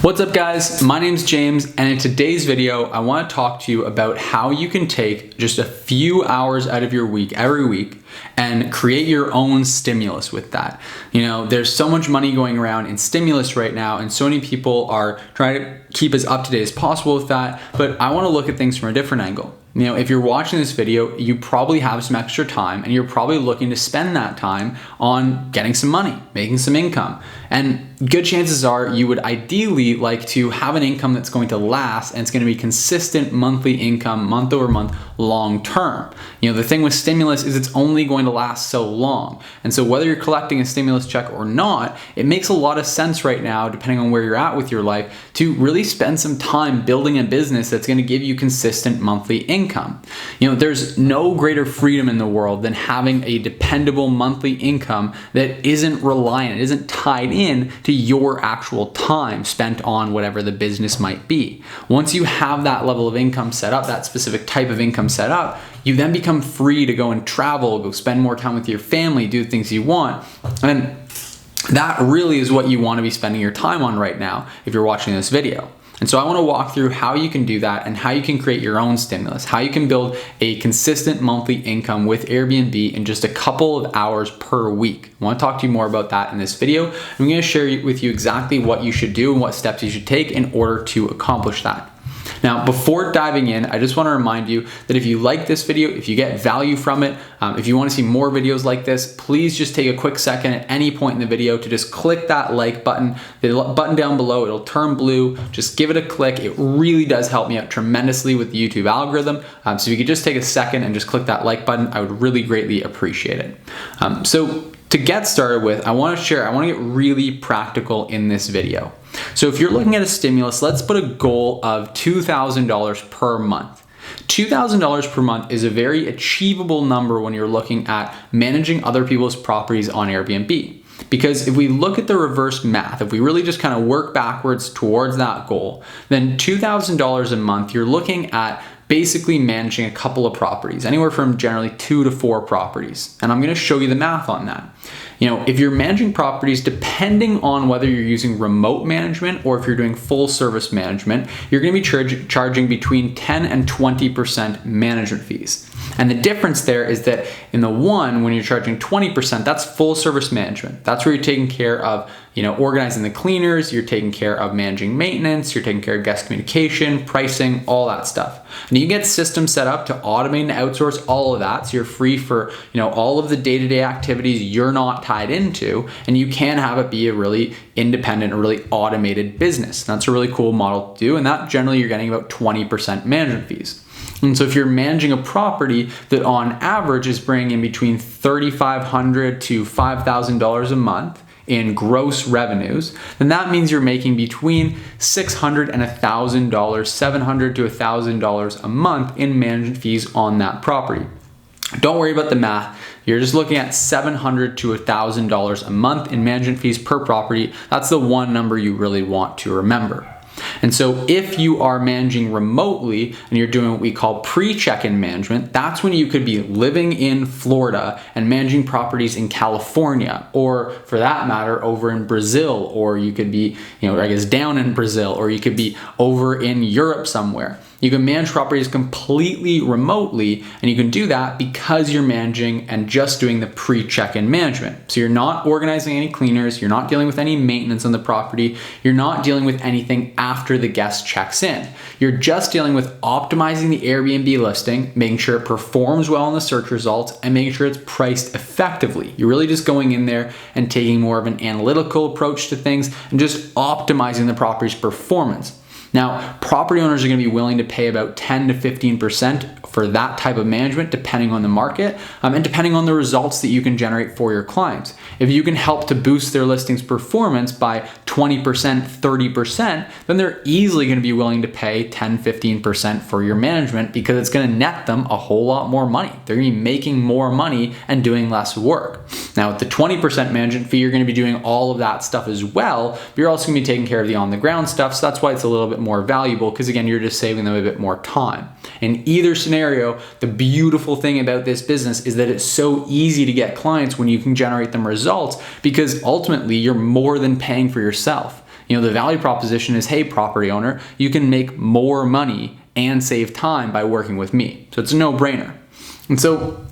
What's up guys, my name's James, and in today's video I want to talk to you about how you can take just a few hours out of your week every week and create your own stimulus with that. You know, there's so much money going around in stimulus right now, and so many people are trying to keep as up to date as possible with that, but I want to look at things from a different angle. You know, if you're watching this video, you probably have some extra time and you're probably looking to spend that time on getting some money, making some income. And good chances are you would ideally like to have an income that's going to last and it's going to be consistent monthly income, month over month, long term. You know, the thing with stimulus is it's only going to last so long. And so whether you're collecting a stimulus check or not, it makes a lot of sense right now, depending on where you're at with your life, to really spend some time building a business that's going to give you consistent monthly income. You know, there's no greater freedom in the world than having a dependable monthly income that isn't reliant, isn't tied in to your actual time spent on whatever the business might be. Once you have that level of income set up, that specific type of income set up, you then become free to go and travel, go spend more time with your family, do things you want. And that really is what you want to be spending your time on right now if you're watching this video. And so I want to walk through how you can do that and how you can create your own stimulus, how you can build a consistent monthly income with Airbnb in just a couple of hours per week. I want to talk to you more about that in this video. I'm going to share with you exactly what you should do and what steps you should take in order to accomplish that. Now, before diving in, I just want to remind you that if you like this video, if you get value from it, if you want to see more videos like this, please just take a quick second at any point in the video to just click that like button. The button down below, it'll turn blue. Just give it a click. It really does help me out tremendously with the YouTube algorithm. So if you could just take a second and just click that like button, I would really greatly appreciate it. So to get started with, I want to get really practical in this video. So if you're looking at a stimulus, let's put a goal of $2,000 per month. $2,000 per month is a very achievable number when you're looking at managing other people's properties on Airbnb. Because if we look at the reverse math, if we really just kind of work backwards towards that goal, then $2,000 a month, you're looking at basically managing a couple of properties, anywhere from generally 2 to 4 properties. And I'm going to show you the math on that. You know, if you're managing properties, depending on whether you're using remote management or if you're doing full service management, you're going to be charging between 10 and 20% management fees. And the difference there is that in the one, when you're charging 20%, that's full service management. That's where you're taking care of, you know, organizing the cleaners, you're taking care of managing maintenance, you're taking care of guest communication, pricing, all that stuff. And you get systems set up to automate and outsource all of that, so you're free for, you know, all of the day-to-day activities you're not tied into, and you can have it be a really independent, a really automated business. That's a really cool model to do, and that generally you're getting about 20% management fees. And so if you're managing a property that on average is bringing in between $3,500 to $5,000 a month in gross revenues, then that means you're making between $600 and $1,000, $700 to $1,000 a month in management fees on that property. Don't worry about the math. You're just looking at $700 to $1,000 a month in management fees per property. That's the one number you really want to remember. And so if you are managing remotely and you're doing what we call pre-check-in management, that's when you could be living in Florida and managing properties in California, or for that matter, over in Brazil, or you could be, you know, I guess down in Brazil, or you could be over in Europe somewhere. You can manage properties completely remotely, and you can do that because you're managing and just doing the pre-check-in management. So you're not organizing any cleaners, you're not dealing with any maintenance on the property, you're not dealing with anything after the guest checks in. You're just dealing with optimizing the Airbnb listing, making sure it performs well in the search results, and making sure it's priced effectively. You're really just going in there and taking more of an analytical approach to things and just optimizing the property's performance. Now, property owners are going to be willing to pay about 10 to 15% for that type of management, depending on the market and depending on the results that you can generate for your clients. If you can help to boost their listings performance by 20%, 30%, then they're easily going to be willing to pay 10, 15% for your management because it's going to net them a whole lot more money. They're going to be making more money and doing less work. Now, with the 20% management fee, you're going to be doing all of that stuff as well, but you're also going to be taking care of the on-the-ground stuff, so that's why it's a little bit more valuable, because again, you're just saving them a bit more time. In either scenario, the beautiful thing about this business is that it's so easy to get clients when you can generate them results, because ultimately you're more than paying for yourself. The value proposition is, hey, property owner, you can make more money and save time by working with me. So it's a no-brainer. And so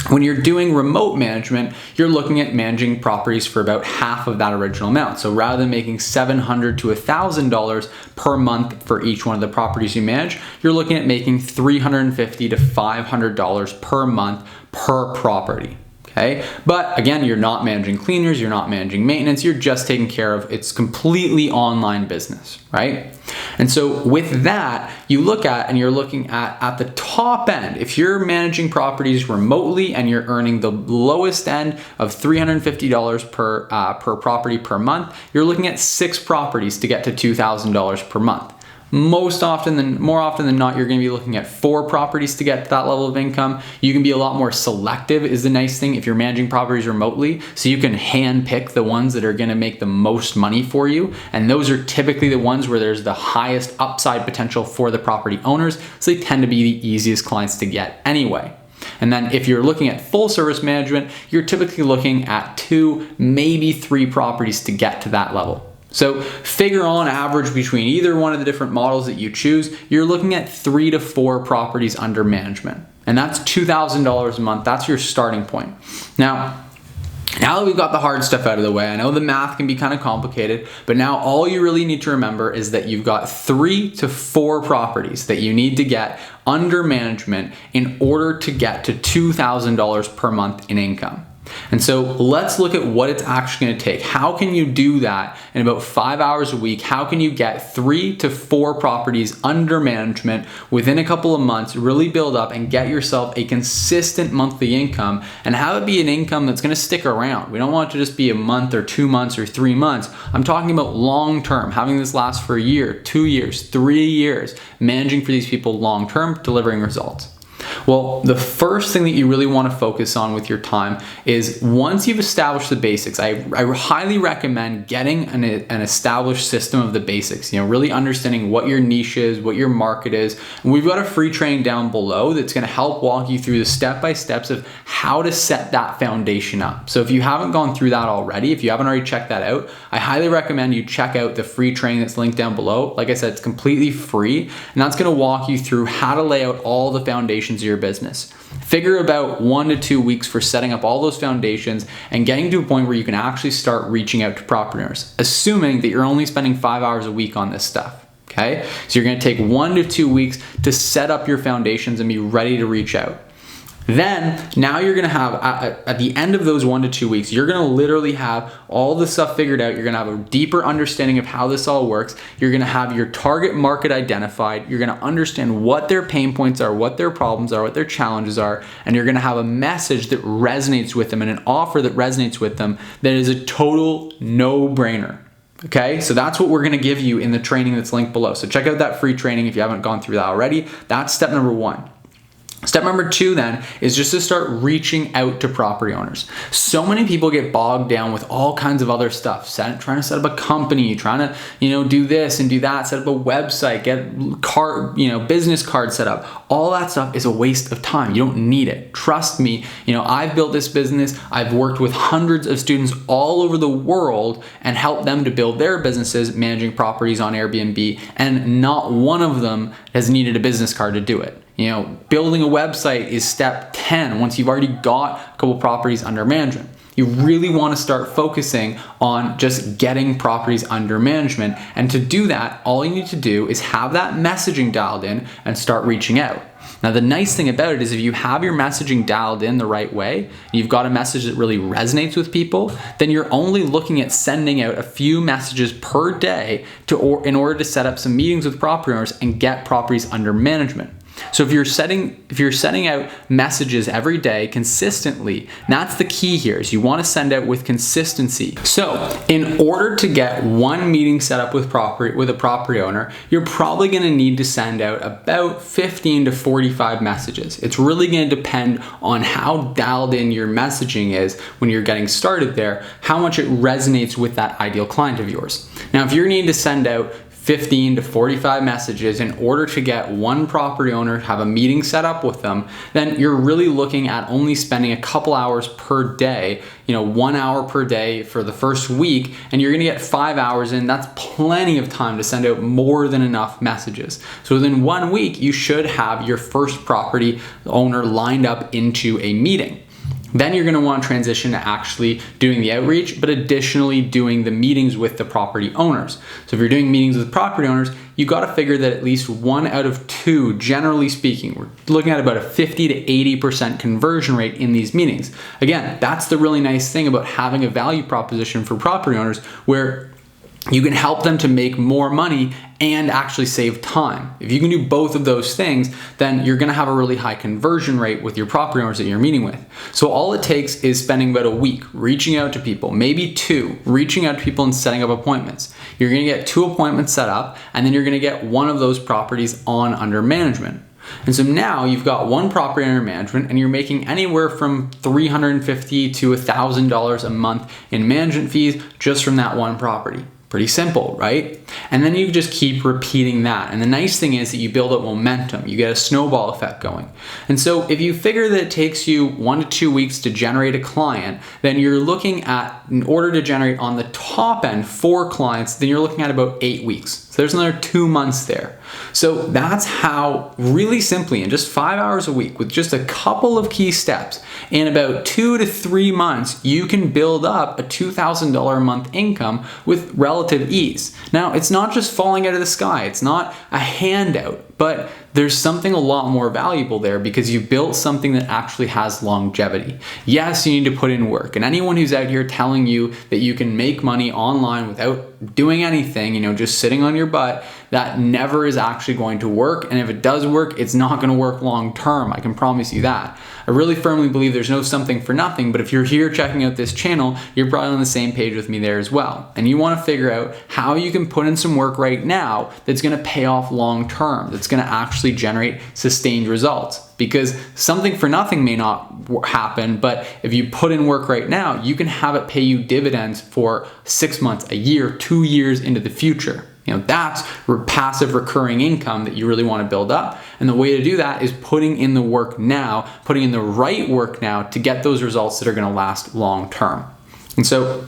when you're doing remote management, you're looking at managing properties for about half of that original amount. So rather than making $700 to $1,000 per month for each one of the properties you manage, you're looking at making $350 to $500 per month per property. Okay, but again, you're not managing cleaners, you're not managing maintenance, you're just taking care of, it's completely online business, right? And so with that, you look at, and you're looking at the top end, if you're managing properties remotely and you're earning the lowest end of $350 per property per month, you're looking at 6 properties to get to $2,000 per month. More often than not, you're going to be looking at 4 properties to get to that level of income. You can be a lot more selective is the nice thing if you're managing properties remotely. So you can hand pick the ones that are going to make the most money for you. And those are typically the ones where there's the highest upside potential for the property owners. So they tend to be the easiest clients to get anyway. And then if you're looking at full service management, you're typically looking at 2, maybe 3 properties to get to that level. So figure on average between either one of the different models that you choose, you're looking at 3 to 4 properties under management. And that's $2,000 a month. That's your starting point. Now that we've got the hard stuff out of the way, I know the math can be kind of complicated, but now all you really need to remember is that you've got 3 to 4 properties that you need to get under management in order to get to $2,000 per month in income. And so let's look at what it's actually going to take. How can you do that in about 5 hours a week? How can you get 3 to 4 properties under management within a couple of months, really build up and get yourself a consistent monthly income and have it be an income that's going to stick around? We don't want it to just be a month or 2 months or 3 months. I'm talking about long term, having this last for a year, 2 years, 3 years, managing for these people long term, delivering results. Well, the first thing that you really want to focus on with your time is once you've established the basics, I highly recommend getting an established system of the basics, really understanding what your niche is, what your market is. And we've got a free training down below that's going to help walk you through the step-by-steps of how to set that foundation up. So if you haven't gone through that already, if you haven't already checked that out, I highly recommend you check out the free training that's linked down below. Like I said, it's completely free, and that's going to walk you through how to lay out all the foundations of your business. Figure about 1 to 2 weeks for setting up all those foundations and getting to a point where you can actually start reaching out to property owners, assuming that you're only spending 5 hours a week on this stuff. Okay, so you're going to take 1 to 2 weeks to set up your foundations and be ready to reach out. Then now you're going to have, at the end of those 1 to 2 weeks, you're going to literally have all the stuff figured out. You're going to have a deeper understanding of how this all works. You're going to have your target market identified. You're going to understand what their pain points are, what their problems are, what their challenges are, and you're going to have a message that resonates with them and an offer that resonates with them that is a total no-brainer. Okay, so that's what we're going to give you in the training that's linked below. So check out that free training if you haven't gone through that already. That's step number 1. Step number 2 then is just to start reaching out to property owners. So many people get bogged down with all kinds of other stuff, trying to set up a company, trying to, do this and do that, set up a website, get business card set up. All that stuff is a waste of time. You don't need it. Trust me, I've built this business. I've worked with hundreds of students all over the world and helped them to build their businesses managing properties on Airbnb, and not one of them has needed a business card to do it. Building a website is step 10 once you've already got a couple properties under management. You really want to start focusing on just getting properties under management. And to do that, all you need to do is have that messaging dialed in and start reaching out. Now, the nice thing about it is if you have your messaging dialed in the right way, and you've got a message that really resonates with people, then you're only looking at sending out a few messages per day in order to set up some meetings with property owners and get properties under management. So if you're setting out messages every day consistently, that's the key here, is you want to send out with consistency. So in order to get one meeting set up with a property owner, you're probably going to need to send out about 15 to 45 messages. It's really going to depend on how dialed in your messaging is when you're getting started there, how much it resonates with that ideal client of yours. Now, if you're needing to send out 15 to 45 messages in order to get one property owner, have a meeting set up with them, then you're really looking at only spending a couple hours per day, 1 hour per day for the first week, and you're gonna get 5 hours in. That's plenty of time to send out more than enough messages. So within 1 week, you should have your first property owner lined up into a meeting. Then you're gonna want to transition to actually doing the outreach, but additionally doing the meetings with the property owners. So if you're doing meetings with property owners, you gotta figure that at least 1 out of 2, generally speaking, we're looking at about a 50 to 80% conversion rate in these meetings. Again, that's the really nice thing about having a value proposition for property owners, where you can help them to make more money and actually save time. If you can do both of those things, then you're gonna have a really high conversion rate with your property owners that you're meeting with. So all it takes is spending about a week reaching out to people, maybe 2, reaching out to people and setting up appointments. You're gonna get 2 appointments set up, and then you're gonna get one of those properties on under management. And so now you've got one property under management, and you're making anywhere from $350 to $1,000 a month in management fees just from that one property. Pretty simple, right? And then you just keep repeating that. And the nice thing is that you build up momentum. You get a snowball effect going. And so if you figure that it takes you 1 to 2 weeks to generate a client, then you're looking at, in order to generate on the top end 4 clients, then you're looking at about 8 weeks. So there's another 2 months there. So that's how, really simply, in just 5 hours a week with just a couple of key steps, in about 2 to 3 months, you can build up a $2,000 a month income with relative ease. Now, it's not just falling out of the sky. It's not a handout, but there's something a lot more valuable there because you built something that actually has longevity. Yes, you need to put in work, and anyone who's out here telling you that you can make money online without doing anything, just sitting on your butt, that never is actually going to work. And if it does work, it's not going to work long term. I can promise you that. I really firmly believe there's no something for nothing, but if you're here checking out this channel, you're probably on the same page with me there as well. And you want to figure out how you can put in some work right now that's going to pay off long term, that's going to actually generate sustained results. Because something for nothing may not happen, but if you put in work right now, you can have it pay you dividends for 6 months, a year, 2 years into the future. That's passive recurring income that you really want to build up. And the way to do that is putting in the work now, putting in the right work now to get those results that are going to last long term. And so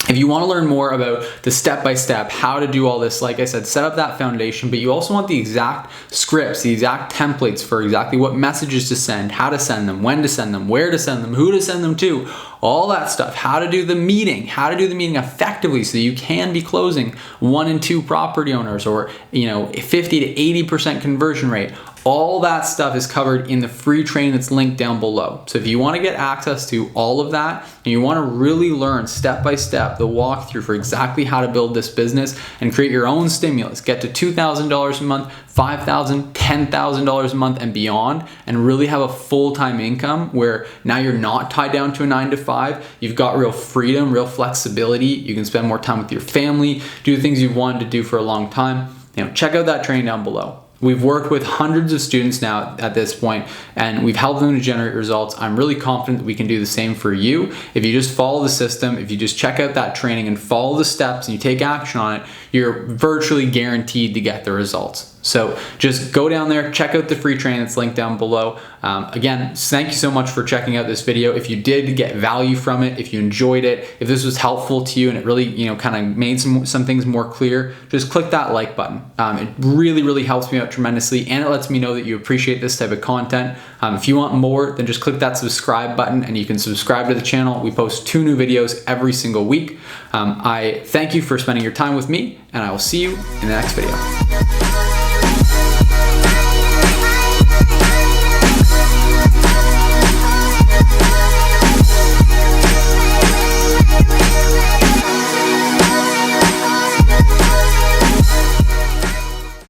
if you want to learn more about the step-by-step, how to do all this, like I said, set up that foundation, but you also want the exact scripts, the exact templates for exactly what messages to send, how to send them, when to send them, where to send them, who to send them to, all that stuff, how to do the meeting effectively so you can be closing 1 and 2 property owners, or 50 to 80% conversion rate. All that stuff is covered in the free training that's linked down below. So if you want to get access to all of that, and you want to really learn step by step the walkthrough for exactly how to build this business and create your own stimulus, get to $2,000 a month, $5,000, $10,000 a month and beyond, and really have a full-time income where now you're not tied down to a 9 to 5, you've got real freedom, real flexibility, you can spend more time with your family, do things you've wanted to do for a long time, check out that training down below. We've worked with hundreds of students now at this point, and we've helped them to generate results. I'm really confident that we can do the same for you. If you just follow the system, if you just check out that training and follow the steps and you take action on it, you're virtually guaranteed to get the results. So just go down there, check out the free training that's linked down below. Again, thank you so much for checking out this video. If you did get value from it, if you enjoyed it, if this was helpful to you and it really, kind of made some things more clear, just click that like button. It really, really helps me out tremendously, and it lets me know that you appreciate this type of content. If you want more, then just click that subscribe button and you can subscribe to the channel. We post 2 new videos every single week. I thank you for spending your time with me, and I will see you in the next video.